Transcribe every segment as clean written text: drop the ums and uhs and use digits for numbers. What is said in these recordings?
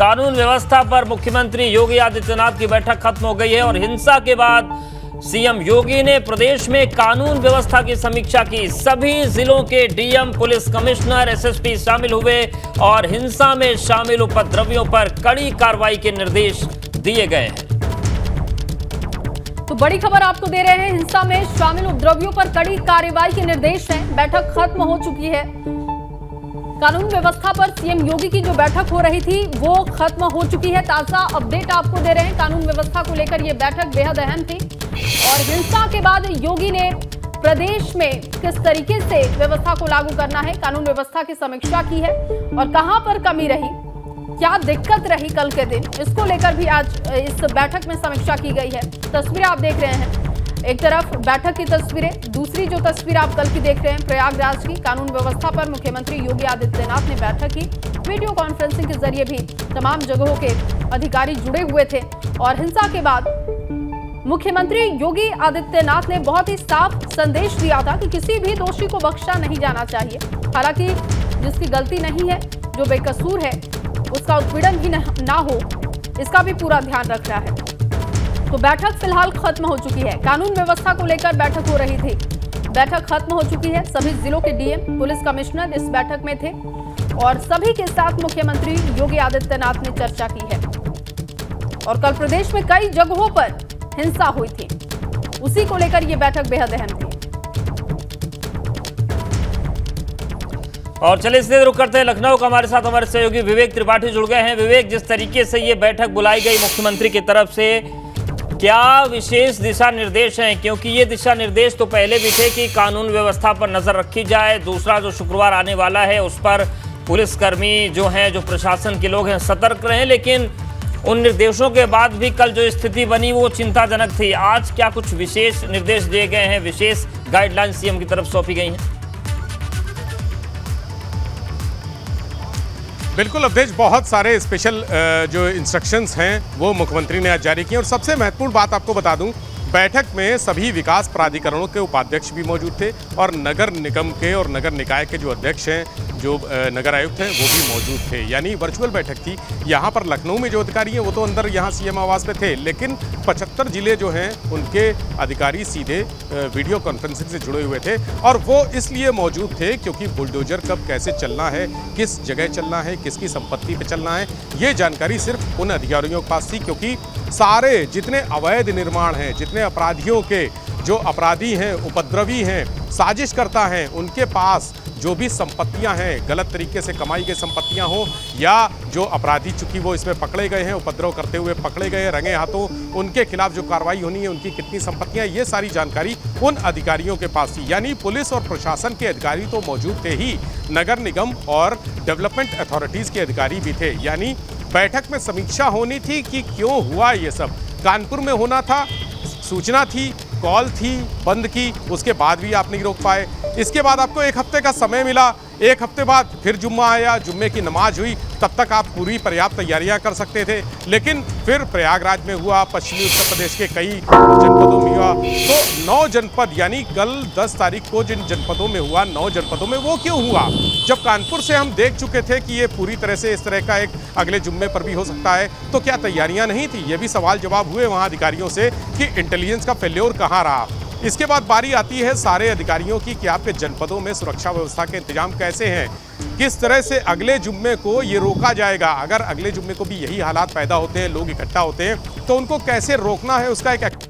कानून व्यवस्था पर मुख्यमंत्री योगी आदित्यनाथ की बैठक खत्म हो गई है और हिंसा के बाद सीएम योगी ने प्रदेश में कानून व्यवस्था की समीक्षा की। सभी जिलों के डीएम, पुलिस कमिश्नर, एसएसपी शामिल हुए और हिंसा में शामिल उपद्रवियों पर कड़ी कार्रवाई के निर्देश दिए गए हैं। तो बड़ी खबर आपको दे रहे हैं, हिंसा में शामिल उपद्रवियों पर कड़ी कार्रवाई के निर्देश हैं। बैठक खत्म हो चुकी है। कानून व्यवस्था पर सीएम योगी की जो बैठक हो रही थी वो खत्म हो चुकी है। ताजा अपडेट आपको दे रहे हैं। कानून व्यवस्था को लेकर यह बैठक बेहद अहम थी और हिंसा के बाद योगी ने प्रदेश में किस तरीके से व्यवस्था को लागू करना है, कानून व्यवस्था की समीक्षा की है और कहां पर कमी रही, क्या दिक्कत रही कल के दिन, इसको लेकर भी आज इस बैठक में समीक्षा की गई है। तस्वीरें आप देख रहे हैं, एक तरफ बैठक की तस्वीरें, दूसरी जो तस्वीर आप कल की देख रहे हैं प्रयागराज की। कानून व्यवस्था पर मुख्यमंत्री योगी आदित्यनाथ ने बैठक की। वीडियो कॉन्फ्रेंसिंग के जरिए भी तमाम जगहों के अधिकारी जुड़े हुए थे और हिंसा के बाद मुख्यमंत्री योगी आदित्यनाथ ने बहुत ही साफ संदेश दिया था कि किसी भी दोषी को बख्शा नहीं जाना चाहिए। हालांकि जिसकी गलती नहीं है, जो बेकसूर है, उसका उत्पीड़न भी ना हो, इसका भी पूरा ध्यान रख रहा है। तो बैठक फिलहाल खत्म हो चुकी है। कानून व्यवस्था को लेकर बैठक हो रही थी, बैठक खत्म हो चुकी है। सभी जिलों के डीएम, पुलिस कमिश्नर इस बैठक में थे और सभी के साथ मुख्यमंत्री योगी आदित्यनाथ ने चर्चा की है। और कल प्रदेश में कई जगहों पर हिंसा हुई थी, उसी को लेकर यह बैठक बेहद अहम थी। और चलिए इससे रुक करते हैं लखनऊ का। हमारे साथ हमारे सहयोगी विवेक त्रिपाठी जुड़ गए हैं। विवेक, जिस तरीके से ये बैठक बुलाई गई मुख्यमंत्री की तरफ से, क्या विशेष दिशा निर्देश हैं? क्योंकि ये दिशा निर्देश तो पहले भी थे कि कानून व्यवस्था पर नजर रखी जाए। दूसरा जो शुक्रवार आने वाला है उस पर पुलिसकर्मी जो हैं, जो प्रशासन के लोग हैं, सतर्क रहें। लेकिन उन निर्देशों के बाद भी कल जो स्थिति बनी वो चिंताजनक थी। आज क्या कुछ विशेष निर्देश दिए गए हैं, विशेष गाइडलाइन सीएम की तरफ सौंपी गई हैं? बिल्कुल अवधेश, बहुत सारे स्पेशल जो इंस्ट्रक्शंस हैं वो मुख्यमंत्री ने आज जारी किए। और सबसे महत्वपूर्ण बात आपको बता दूं, बैठक में सभी विकास प्राधिकरणों के उपाध्यक्ष भी मौजूद थे और नगर निगम के और नगर निकाय के जो अध्यक्ष हैं, जो नगर आयुक्त हैं, वो भी मौजूद थे। यानी वर्चुअल बैठक थी। यहाँ पर लखनऊ में जो अधिकारी हैं वो तो अंदर यहाँ सीएम आवास में थे, लेकिन 75 जिले जो हैं उनके अधिकारी सीधे वीडियो कॉन्फ्रेंसिंग से जुड़े हुए थे। और वो इसलिए मौजूद थे क्योंकि बुलडोजर कब कैसे चलना है, किस जगह चलना है, किसकी संपत्ति पर चलना है, ये जानकारी सिर्फ उन अधिकारियों के पास थी। क्योंकि सारे जितने अवैध निर्माण हैं, जितने अपराधियों के जो अपराधी हैं, उपद्रवी हैं, साजिशकर्ता हैं, उनके पास जो भी संपत्तियां हैं, गलत तरीके से कमाई गई संपत्तियां हो या जो अपराधी चूंकि वो इसमें पकड़े गए हैं, उपद्रव करते हुए पकड़े गए रंगे हाथों, उनके खिलाफ जो कार्रवाई होनी है, उनकी कितनी संपत्तियां, ये सारी जानकारी उन अधिकारियों के पास थी। यानी पुलिस और प्रशासन के अधिकारी तो मौजूद थे ही, नगर निगम और डेवलपमेंट अथॉरिटीज़ के अधिकारी भी थे। यानी बैठक में समीक्षा होनी थी कि क्यों हुआ ये सब। कानपुर में होना था, सूचना थी, कॉल थी, बंद की, उसके बाद भी आप नहीं रोक पाए। इसके बाद आपको 1 हफ्ते का समय मिला। 1 हफ्ते बाद फिर जुम्मा आया, जुम्मे की नमाज हुई, तब तक आप पूरी पर्याप्त तैयारियां कर सकते थे। लेकिन फिर प्रयागराज में हुआ, पश्चिमी उत्तर प्रदेश के कई जनपदों में हुआ। तो 9 जनपद, यानी कल 10 तारीख को जिन जनपदों में हुआ, 9 जनपदों में वो क्यों हुआ? जब कानपुर से हम देख चुके थे कि ये पूरी तरह से इस तरह का एक अगले जुम्मे पर भी हो सकता है, तो क्या तैयारियां नहीं थी? ये भी सवाल जवाब हुए वहाँ अधिकारियों से कि इंटेलिजेंस का फेल्योर कहाँ रहा। इसके बाद बारी आती है सारे अधिकारियों की कि आपके जनपदों में सुरक्षा व्यवस्था के इंतजाम कैसे हैं, किस तरह से अगले जुम्मे को ये रोका जाएगा। अगर अगले जुम्मे को भी यही हालात पैदा होते हैं, लोग इकट्ठा होते हैं, तो उनको कैसे रोकना है, उसका एक एक्शन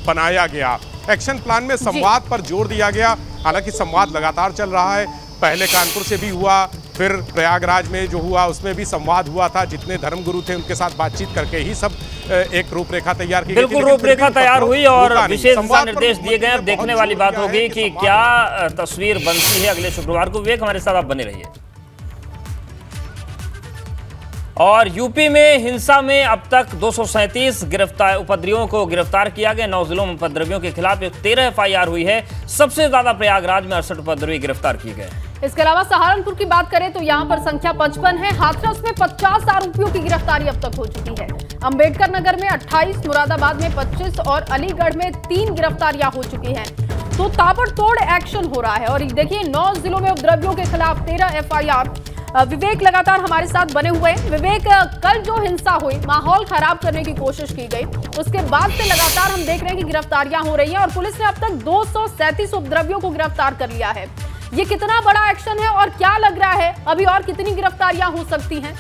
बनाया गया। एक्शन प्लान में संवाद पर जोर दिया गया। हालांकि संवाद लगातार चल रहा है, पहले कानपुर से भी हुआ, फिर प्रयागराज में जो हुआ उसमें भी संवाद हुआ था। जितने धर्मगुरु थे उनके साथ बातचीत करके ही सब एक रूपरेखा तैयार की गई। बिल्कुल रूपरेखा तैयार हुई और विशेष दिशा निर्देश दिए गए। अब देखने वाली बात होगी कि क्या तस्वीर बनती है अगले शुक्रवार को। विवेक, हमारे साथ आप बने रहिए। और यूपी में हिंसा में अब तक 237 उपद्रवियों को गिरफ्तार किया गया। 9 जिलों में उपद्रवियों के खिलाफ 13 FIR हुई है। सबसे ज्यादा प्रयागराज में 68 उपद्रवी गिरफ्तार किए गए। इसके अलावा सहारनपुर की बात करें तो यहाँ पर संख्या 55 है। हाथरस में 50 आरोपियों की गिरफ्तारी अब तक हो चुकी है। अंबेडकर नगर में 28, मुरादाबाद में 25 और अलीगढ़ में 3 गिरफ्तारियां हो चुकी हैं। तो ताबड़तोड़ एक्शन हो रहा है। और देखिए 9 जिलों में उपद्रवियों के खिलाफ 13 FIR। विवेक लगातार हमारे साथ बने हुए हैं। विवेक, कल जो हिंसा हुई, माहौल खराब करने की कोशिश की गई, उसके बाद से लगातार हम देख रहे हैं कि गिरफ्तारियां हो रही हैं और पुलिस ने अब तक 237 उपद्रवियों को गिरफ्तार कर लिया है। ये कितना बड़ा एक्शन है और क्या लग रहा है अभी और कितनी गिरफ्तारियां हो सकती हैं?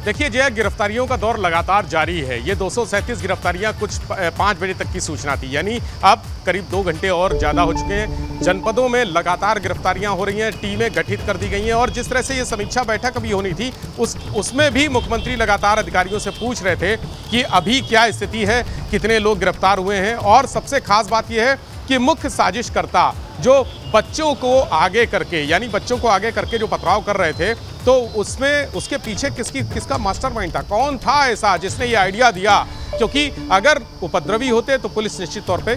देखिए जय, गिरफ्तारियों का दौर लगातार जारी है। ये 237 गिरफ्तारियां कुछ 5 बजे तक की सूचना थी, यानी अब करीब 2 घंटे और ज़्यादा हो चुके हैं। जनपदों में लगातार गिरफ्तारियां हो रही हैं, टीमें गठित कर दी गई हैं और जिस तरह से ये समीक्षा बैठक अभी होनी थी उसमें भी मुख्यमंत्री लगातार अधिकारियों से पूछ रहे थे कि अभी क्या स्थिति है, कितने लोग गिरफ्तार हुए हैं। और सबसे खास बात यह है कि मुख्य साजिशकर्ता जो बच्चों को आगे करके, यानी बच्चों को आगे करके जो पथराव कर रहे थे, तो उसमें उसके पीछे किसका मास्टरमाइंड था, कौन था ऐसा जिसने ये आइडिया दिया? क्योंकि अगर उपद्रवी होते तो पुलिस निश्चित तौर पे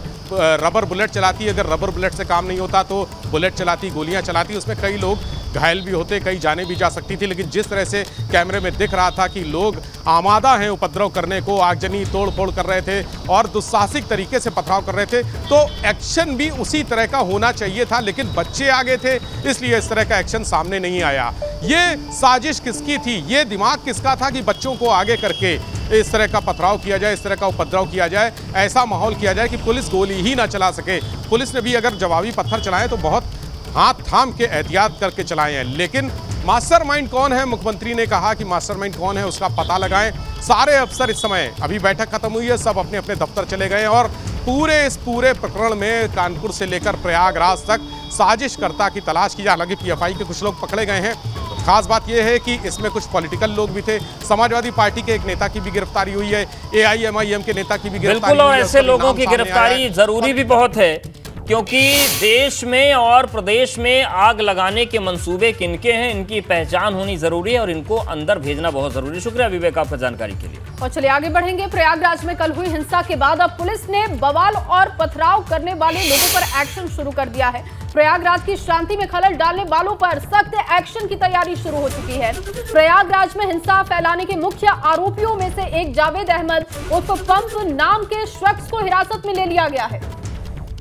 रबर बुलेट चलाती, अगर रबर बुलेट से काम नहीं होता तो बुलेट चलाती, गोलियां चलाती, उसमें कई लोग घायल भी होते, कई जाने भी जा सकती थी। लेकिन जिस तरह से कैमरे में दिख रहा था कि लोग आमादा हैं उपद्रव करने को, आगजनी तोड़ फोड़ कर रहे थे और दुस्साहसिक तरीके से पथराव कर रहे थे, तो एक्शन भी उसी तरह का होना चाहिए था। लेकिन बच्चे आगे थे, इसलिए इस तरह का एक्शन सामने नहीं आया। ये साजिश किसकी थी, ये दिमाग किसका था कि बच्चों को आगे करके इस तरह का पथराव किया जाए, इस तरह का उपद्रव किया जाए, ऐसा माहौल किया जाए कि पुलिस गोली ही ना चला सके। पुलिस ने भी अगर जवाबी पत्थर चलाए तो बहुत हाथ थाम के एहतियात करके चलाए हैं। लेकिन मास्टरमाइंड कौन है, मुख्यमंत्री ने कहा कि मास्टरमाइंड कौन है उसका पता लगाएं। सारे अफसर इस समय, अभी बैठक खत्म हुई है, सब अपने अपने दफ्तर चले गए और इस पूरे प्रकरण में कानपुर से लेकर प्रयागराज तक साजिशकर्ता की तलाश की जा। हालांकि पीएफआई के कुछ लोग पकड़े गए हैं। खास बात यह है कि इसमें कुछ पॉलिटिकल लोग भी थे। समाजवादी पार्टी के एक नेता की भी गिरफ्तारी हुई है, एआईएमआईएम के नेता की भी गिरफ्तारी हुई है। बिल्कुल, और ऐसे लोगों की गिरफ्तारी जरूरी भी बहुत है, क्योंकि देश में और प्रदेश में आग लगाने के मंसूबे किनके हैं, इनकी पहचान होनी जरूरी है और इनको अंदर भेजना बहुत जरूरी है। शुक्रिया विवेक आपका जानकारी के लिए। और चलिए आगे बढ़ेंगे। प्रयागराज में कल हुई हिंसा के बाद अब पुलिस ने बवाल और पथराव करने वाले लोगों पर एक्शन शुरू कर दिया है। प्रयागराज की शांति में खलल डालने वालों पर सख्त एक्शन की तैयारी शुरू हो चुकी है। प्रयागराज में हिंसा फैलाने के मुख्य आरोपियों में से एक जावेद अहमद उर्फ पंप नाम के शख्स को हिरासत में ले लिया गया है।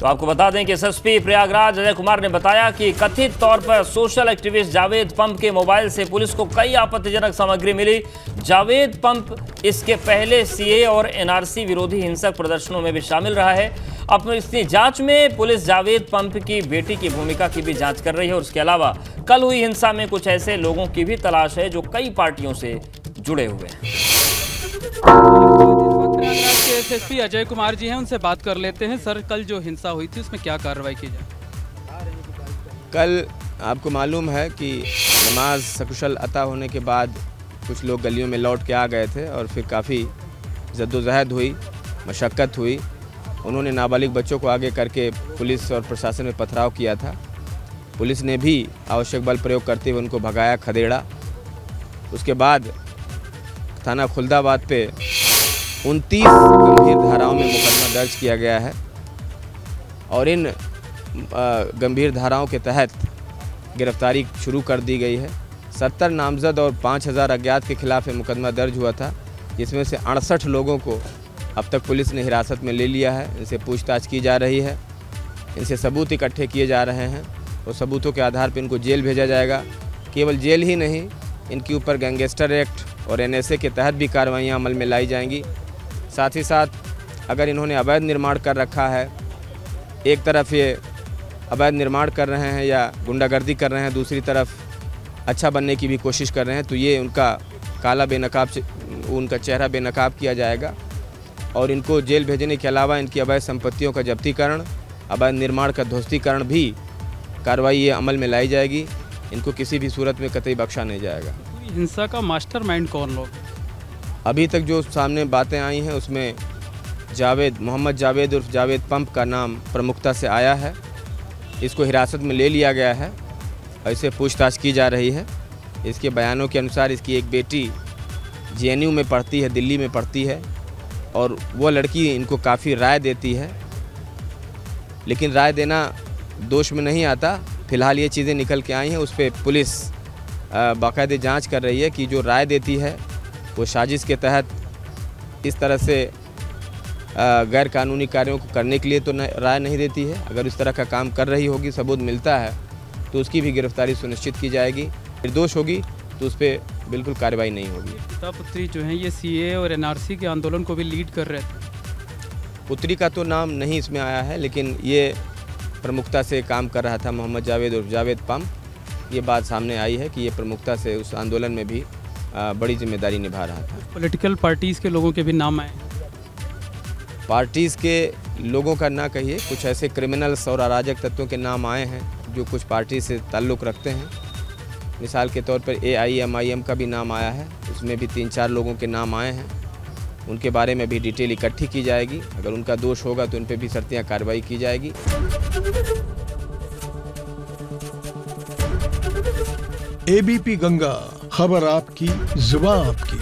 तो आपको बता दें कि एसएसपी प्रयागराज अजय कुमार ने बताया कि कथित तौर पर सोशल एक्टिविस्ट जावेद पंप के मोबाइल से पुलिस को कई आपत्तिजनक सामग्री मिली। जावेद पंप इसके पहले सीए और एनआरसी विरोधी हिंसक प्रदर्शनों में भी शामिल रहा है। अब इसकी जांच में पुलिस जावेद पंप की बेटी की भूमिका की भी जांच कर रही है और उसके अलावा कल हुई हिंसा में कुछ ऐसे लोगों की भी तलाश है जो कई पार्टियों से जुड़े हुए हैं। प्रयागराज के एसएसपी अजय कुमार जी हैं, उनसे बात कर लेते हैं। सर, कल जो हिंसा हुई थी उसमें क्या कार्रवाई की जाए? कल आपको मालूम है कि नमाज सकुशल अता होने के बाद कुछ लोग गलियों में लौट के आ गए थे और फिर काफ़ी जद्दोजहद हुई, मशक्क़त हुई। उन्होंने नाबालिग बच्चों को आगे करके पुलिस और प्रशासन में पथराव किया था। पुलिस ने भी आवश्यक बल प्रयोग करते हुए उनको भगाया, खदेड़ा। उसके बाद थाना खुलदाबाद पे 29 गंभीर धाराओं में मुकदमा दर्ज किया गया है और इन गंभीर धाराओं के तहत गिरफ्तारी शुरू कर दी गई है। 70 नामजद और 5000 अज्ञात के खिलाफ मुकदमा दर्ज हुआ था, जिसमें से 68 लोगों को अब तक पुलिस ने हिरासत में ले लिया है। इनसे पूछताछ की जा रही है, इनसे सबूत इकट्ठे किए जा रहे हैं और सबूतों के आधार पर इनको जेल भेजा जाएगा। केवल जेल ही नहीं, इनके ऊपर गैंगस्टर एक्ट और एनएसए के तहत भी कार्रवाइयाँ अमल में लाई जाएंगी। साथ ही साथ अगर इन्होंने अवैध निर्माण कर रखा है, एक तरफ ये अवैध निर्माण कर रहे हैं या गुंडागर्दी कर रहे हैं, दूसरी तरफ अच्छा बनने की भी कोशिश कर रहे हैं, तो ये उनका काला बेनकाब, उनका चेहरा बेनकाब किया जाएगा और इनको जेल भेजने के अलावा इनकी अवैध संपत्तियों का जब्तीकरण, अवैध निर्माण का ध्वस्तीकरण भी कार्रवाई ये अमल में लाई जाएगी। इनको किसी भी सूरत में कतई बख्शा नहीं जाएगा। हिंसा का मास्टरमाइंड कौन लोग? अभी तक जो सामने बातें आई हैं उसमें मोहम्मद जावेद उर्फ जावेद पंप का नाम प्रमुखता से आया है। इसको हिरासत में ले लिया गया है, ऐसे पूछताछ की जा रही है। इसके बयानों के अनुसार इसकी एक बेटी जेएनयू में पढ़ती है, दिल्ली में पढ़ती है और वो लड़की इनको काफ़ी राय देती है, लेकिन राय देना दोष में नहीं आता। फ़िलहाल ये चीज़ें निकल के आई हैं, उस पर पुलिस बाकायदे जांच कर रही है कि जो राय देती है वो साजिश के तहत इस तरह से गैर कानूनी कार्यों को करने के लिए तो राय नहीं देती है। अगर इस तरह का काम कर रही होगी, सबूत मिलता है, तो उसकी भी गिरफ्तारी सुनिश्चित की जाएगी। निर्दोष होगी तो उस पर बिल्कुल कार्रवाई नहीं होगी। पिता पुत्री जो हैं ये सीए और एनआरसी के आंदोलन को भी लीड कर रहे थे। पुत्री का तो नाम नहीं इसमें आया है, लेकिन ये प्रमुखता से काम कर रहा था मोहम्मद जावेद और जावेद पाम। ये बात सामने आई है कि ये प्रमुखता से उस आंदोलन में भी बड़ी जिम्मेदारी निभा रहा था। पॉलिटिकल पार्टीज़ के लोगों के भी नाम आए। पार्टीज़ के लोगों का ना कहिए, कुछ ऐसे क्रिमिनल्स और अराजक तत्वों के नाम आए हैं जो कुछ पार्टी से ताल्लुक़ रखते हैं। मिसाल के तौर पर AIMIM का भी नाम आया है, उसमें भी 3-4 लोगों के नाम आए हैं। उनके बारे में भी डिटेल इकट्ठी की जाएगी। अगर उनका दोष होगा तो उन पर भी सख्तियाँ कार्रवाई की जाएगी। ABP गंगा, खबर आपकी, जुबान आपकी।